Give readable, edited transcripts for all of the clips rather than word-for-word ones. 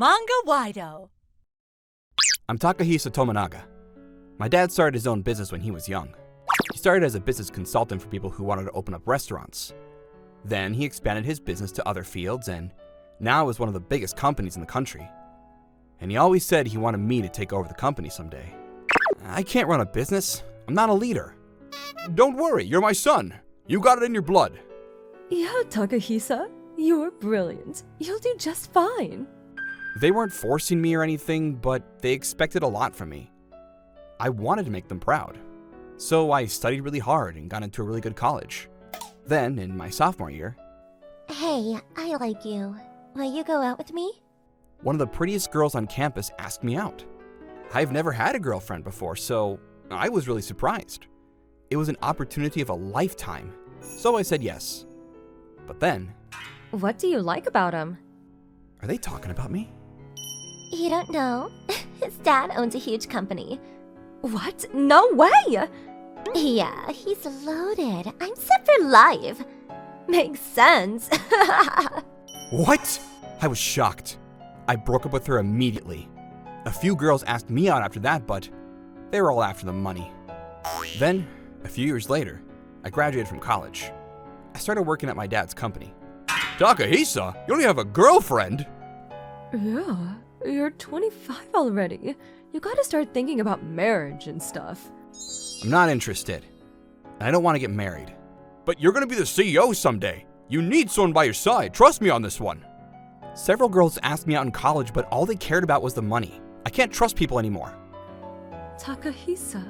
Manga-Waido. I'm Takahisa Tominaga. My dad started his own business when he was young. He started as a business consultant for people who wanted to open up restaurants. Then he expanded his business to other fields and now is one of the biggest companies in the country. And he always said he wanted me to take over the company someday. I can't run a business. I'm not a leader. Don't worry, you're my son. You got it in your blood. Yeah, Takahisa, you're brilliant. You'll do just fine. They weren't forcing me or anything, but they expected a lot from me. I wanted to make them proud. So I studied really hard and got into a really good college. Then, in my sophomore year, Hey, I like you. Will you go out with me? one of the prettiest girls on campus asked me out. I've never had a girlfriend before, so I was really surprised. It was an opportunity of a lifetime, so I said yes. But then, What do you like about him? are they talking about me? You don't know? His dad owns a huge company. What? No way! Yeah, he's loaded. I'm set for life. Makes sense. What? I was shocked. I broke up with her immediately. A few girls asked me out after that, but they were all after the money. Then, a few years later, I graduated from college. I started working at my dad's company. Takahisa, you only have a girlfriend? Yeah, you're 25 already. You gotta start thinking about marriage and stuff. I'm not interested. I don't want to get married. But you're going to be the CEO someday. You need someone by your side. Trust me on this one. Several girls asked me out in college, but all they cared about was the money. I can't trust people anymore. Takahisa.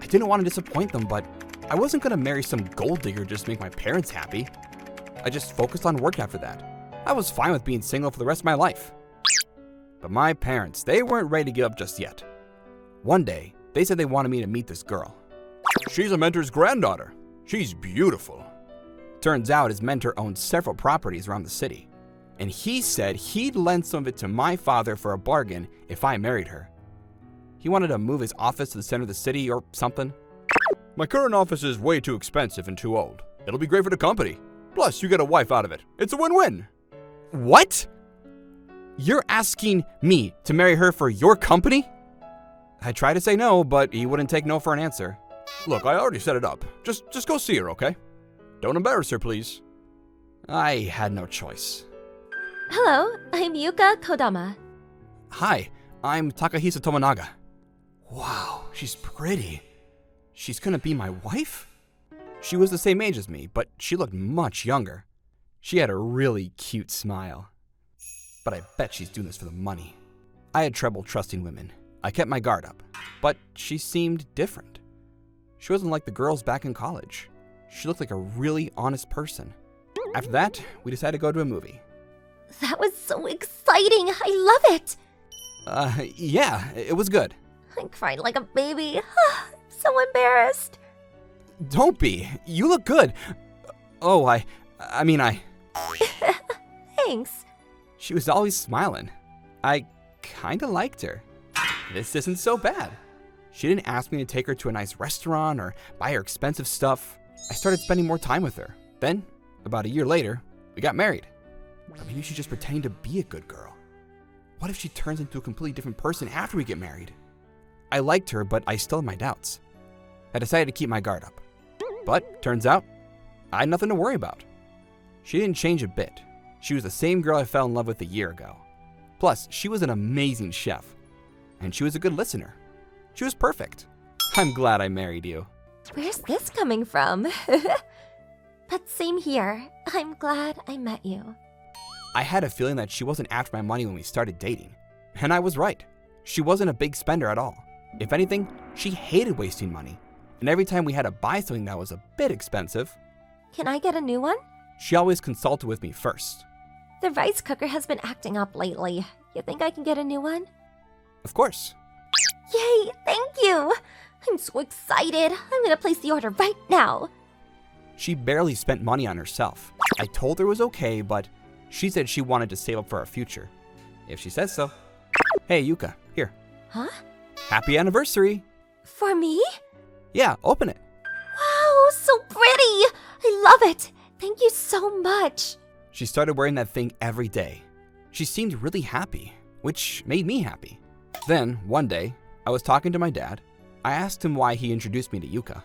I didn't want to disappoint them, but I wasn't going to marry some gold digger just to make my parents happy. I just focused on work after that. I was fine with being single for the rest of my life. But my parents, they weren't ready to give up just yet. One day, they said they wanted me to meet this girl. She's a mentor's granddaughter. She's beautiful. Turns out his mentor owned several properties around the city, and he said he'd lend some of it to my father for a bargain if I married her. He wanted to move his office to the center of the city or something. My current office is way too expensive and too old. It'll be great for the company. Plus, you get a wife out of it. It's a win-win. What? You're asking me to marry her for your company? I tried to say no, but he wouldn't take no for an answer. Look, I already set it up. Just go see her, okay? Don't embarrass her, please. I had no choice. Hello, I'm Yuka Kodama. Hi, I'm Takahisa Tominaga. Wow, she's pretty. She's gonna be my wife? She was the same age as me, but she looked much younger. She had a really cute smile. But I bet she's doing this for the money. I had trouble trusting women. I kept my guard up, but she seemed different. She wasn't like the girls back in college. She looked like a really honest person. After that, we decided to go to a movie. That was so exciting. I love it. Yeah, it was good. I cried like a baby. So embarrassed. Don't be. You look good. Oh, I mean, Thanks. She was always smiling. I kinda liked her. This isn't so bad. She didn't ask me to take her to a nice restaurant or buy her expensive stuff. I started spending more time with her. Then, about a year later, we got married. Or maybe she's just pretending to be a good girl. What if she turns into a completely different person after we get married? I liked her, but I still had my doubts. I decided to keep my guard up. But, turns out, I had nothing to worry about. She didn't change a bit. She was the same girl I fell in love with a year ago. Plus, she was an amazing chef. And she was a good listener. She was perfect. I'm glad I married you. Where's this coming from? But same here. I'm glad I met you. I had a feeling that she wasn't after my money when we started dating. And I was right. She wasn't a big spender at all. If anything, she hated wasting money. And every time we had to buy something that was a bit expensive, Can I get a new one? she always consulted with me first. The rice cooker has been acting up lately. You think I can get a new one? Of course. Yay, thank you! I'm so excited. I'm gonna place the order right now. She barely spent money on herself. I told her it was okay, but she said she wanted to save up for our future. If she says so. Hey, Yuka, here. Huh? Happy anniversary. For me? Yeah, open it. Wow, so pretty! I love it. Thank you so much. She started wearing that thing every day. She seemed really happy. which made me happy. Then, one day, I was talking to my dad. I asked him why he introduced me to Yuka.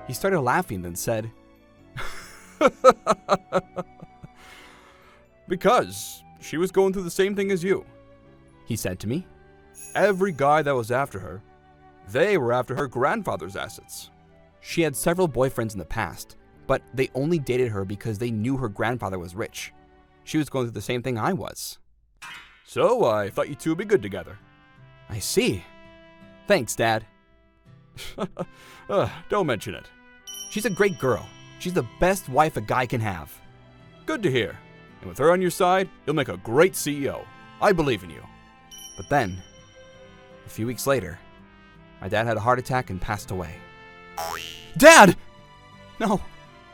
He started laughing, then said, "Because she was going through the same thing as you," he said to me. "Every guy that was after her, they were after her grandfather's assets." She had several boyfriends in the past, but they only dated her because they knew her grandfather was rich. She was going through the same thing I was. "So I thought you two would be good together." "I see. Thanks, Dad." "Don't mention it." "She's a great girl. She's the best wife a guy can have." "Good to hear. And with her on your side, you'll make a great CEO. I believe in you." But then, a few weeks later, my dad had a heart attack and passed away. "Dad!" "No."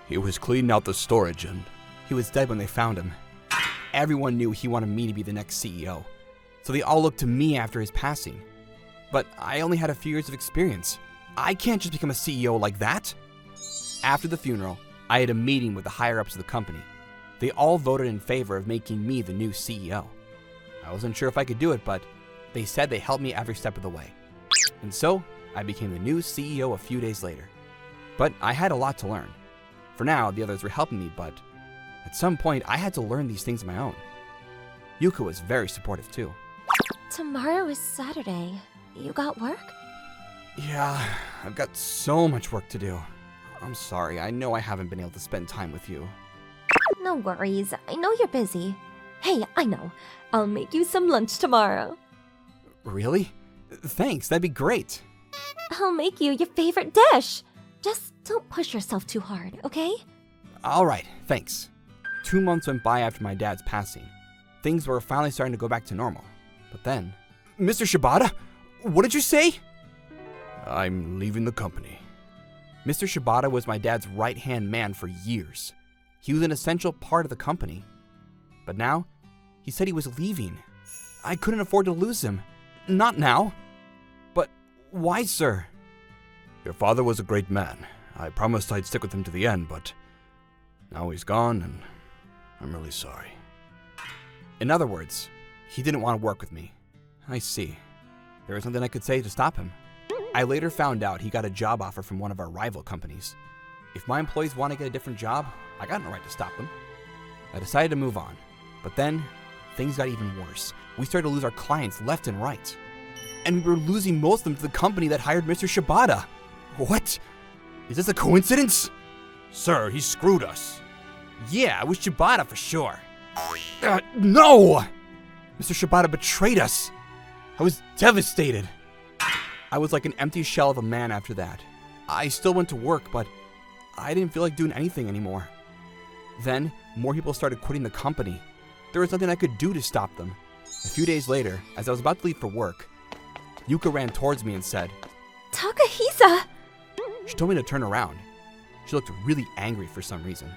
"He was cleaning out the storage and..." "He was dead when they found him." Everyone knew he wanted me to be the next CEO, so they all looked to me after his passing. But I only had a few years of experience. I can't just become a CEO like that. After the funeral, I had a meeting with the higher-ups of the company. They all voted in favor of making me the new CEO. I wasn't sure if I could do it, but they said they helped me every step of the way. And so, I became the new CEO a few days later. But I had a lot to learn. For now, the others were helping me, but at some point, I had to learn these things on my own. Yuka was very supportive too. Tomorrow is Saturday. You got work? Yeah, I've got so much work to do. I'm sorry, I know I haven't been able to spend time with you. No worries. I know you're busy. Hey, I know. I'll make you some lunch tomorrow. Really? Thanks, that'd be great. I'll make you your favorite dish. Just don't push yourself too hard, okay? Alright, thanks. 2 months went by after my dad's passing. Things were finally starting to go back to normal. But then... Mr. Shibata? What did you say? I'm leaving the company. Mr. Shibata was my dad's right-hand man for years. He was an essential part of the company. But now, he said he was leaving. I couldn't afford to lose him. Not now. But why, sir? Your father was a great man. I promised I'd stick with him to the end, but now he's gone, and I'm really sorry. In other words, he didn't want to work with me. I see. There was nothing I could say to stop him. I later found out he got a job offer from one of our rival companies. If my employees want to get a different job, I got no right to stop them. I decided to move on. But then, things got even worse. We started to lose our clients left and right. And we were losing most of them to the company that hired Mr. Shibata. What? Is this a coincidence? Sir, he screwed us. Yeah, it was Shibata for sure. No! Mr. Shibata betrayed us. I was devastated. I was like an empty shell of a man after that. I still went to work, but I didn't feel like doing anything anymore. Then, more people started quitting the company. There was nothing I could do to stop them. A few days later, as I was about to leave for work, Yuka ran towards me and said, Takahisa! She told me to turn around. She looked really angry for some reason.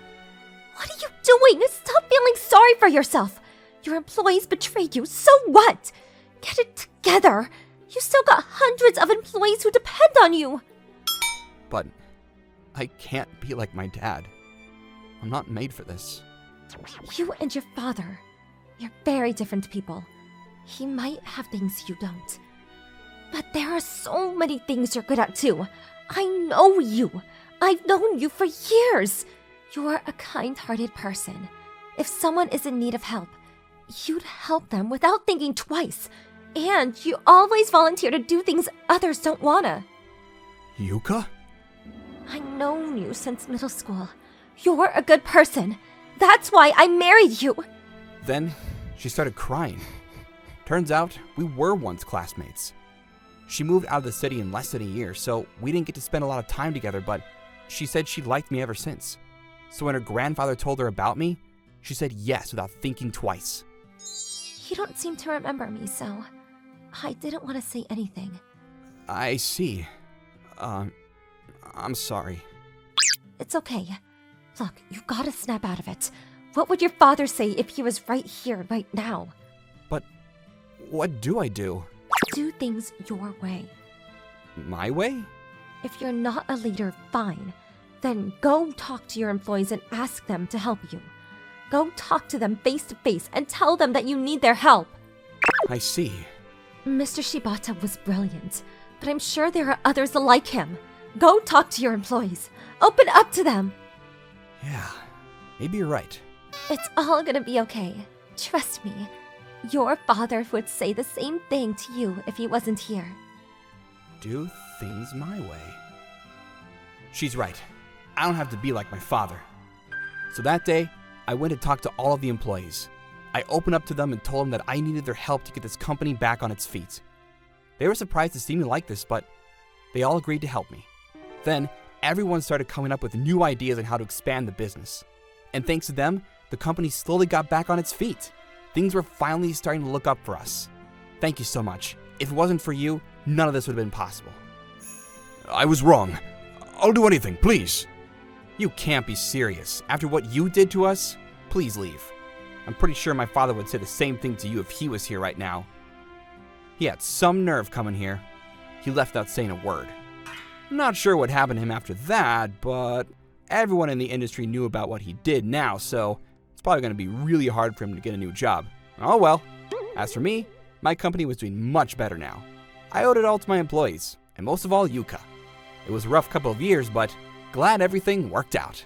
What are you doing? Stop feeling sorry for yourself. Your employees betrayed you, so what? Get it together. You still got hundreds of employees who depend on you. But I can't be like my dad. I'm not made for this. You and your father, you're very different people. He might have things you don't. But there are so many things you're good at too. I know you. I've known you for years. You're a kind-hearted person. If someone is in need of help, you'd help them without thinking twice. And you always volunteer to do things others don't wanna. Yuka? I've known you since middle school. You're a good person. That's why I married you. Then she started crying. Turns out we were once classmates. She moved out of the city in less than a year, so we didn't get to spend a lot of time together, but she said she liked me ever since. So when her grandfather told her about me, she said yes without thinking twice. You don't seem to remember me, so I didn't want to say anything. I see. I'm sorry. It's okay. Look, you gotta snap out of it. What would your father say if he was right here, right now? But what do I do? Do things your way. My way? If you're not a leader, fine. Then go talk to your employees and ask them to help you. Go talk to them face to face and tell them that you need their help. I see. Mr. Shibata was brilliant, but I'm sure there are others like him. Go talk to your employees. Open up to them. Yeah, maybe you're right. It's all gonna be okay. Trust me. Your father would say the same thing to you if he wasn't here. Do things my way. She's right. I don't have to be like my father. So that day, I went and talked to all of the employees. I opened up to them and told them that I needed their help to get this company back on its feet. They were surprised to see me like this, but they all agreed to help me. Then, everyone started coming up with new ideas on how to expand the business. And thanks to them, the company slowly got back on its feet. Things were finally starting to look up for us. Thank you so much. If it wasn't for you, none of this would have been possible. I was wrong. I'll do anything, please. You can't be serious. After what you did to us, please leave. I'm pretty sure my father would say the same thing to you if he was here right now. He had some nerve coming here. He left without saying a word. Not sure what happened to him after that, but everyone in the industry knew about what he did now, so it's probably going to be really hard for him to get a new job. Oh well. As for me, my company was doing much better now. I owed it all to my employees, and most of all, Yuka. It was a rough couple of years, but glad everything worked out.